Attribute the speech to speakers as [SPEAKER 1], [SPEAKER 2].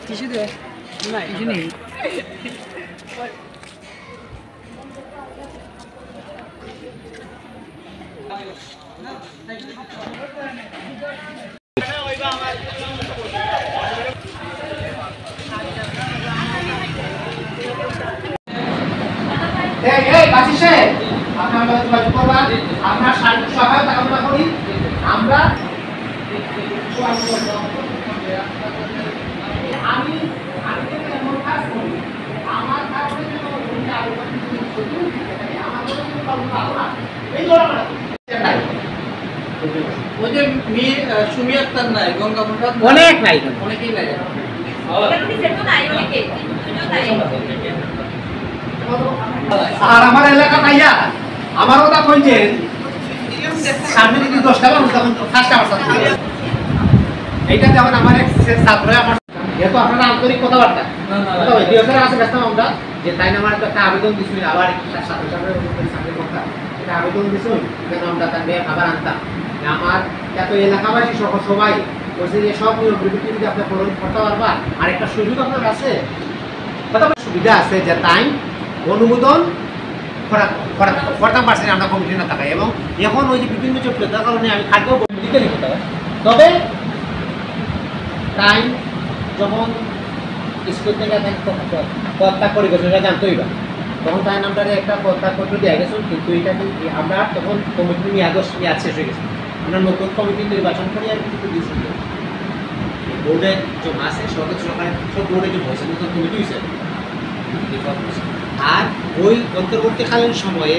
[SPEAKER 1] tissue দে না tissue নেই
[SPEAKER 2] আপনার সহায়তা কামনা করি আমরা আমি এমন কাজ করি আমার কারণে
[SPEAKER 1] ওই যে সুমি আক্তার নাই গঙ্গা প্রসাদ
[SPEAKER 2] অনেক নাই
[SPEAKER 1] অনেকেই নাই
[SPEAKER 2] আর আমার এলাকা নাইয়া আমার কথা কইছে সামনে যদি 10টা মানুষ তখন ফার্স্ট আওয়ার এইটা যেমন আমার এক ছাত্র আমার যেহেতু আপনারা আন্তরিক কথাবার্তা আছে ব্যস্ত আমরা যে তাই না আমার একটা আবেদন দিছিল আবার তার সাথে সাথে সাথে কথা এটা আবেদন দিছিল কেন আমরা তার মেয়ে খাবার আনতাম আমার এত এলাকাবাসী সহ সবাই বলছে যে সব নিয়ম বিধি যদি আপনি করতে পারবা আর একটা সুযোগ আপনার আছে কথা সুবিধা আছে যে তাই অনুমোদন করতাম পারছি আমরা কমিটি না থাকায় এবং এখন ওই যে বিভিন্ন জটিলতার কারণে আমি খাদ্য দিতে লিখতে হবে তবে টাইম যখন স্কুল থেকে পদত্যাগ করে গেছে এটা জানতোই বা তখন তাই নামটারে একটা পদত্যাগপত্র দেওয়া গেছে কিন্তু এটা আমরা তখন কমিটি মেয়াদ শেষ হয়ে গেছে আমরা নতুন কমিটি নির্বাচন করে আর কিন্তু দিয়েছি বোর্ডে জমা আছে সরকারের সব বোর্ডে জমা হয়েছে নতুন কমিটি হয়েছে আর ওই অন্তর্বর্তীকালীন সময়ে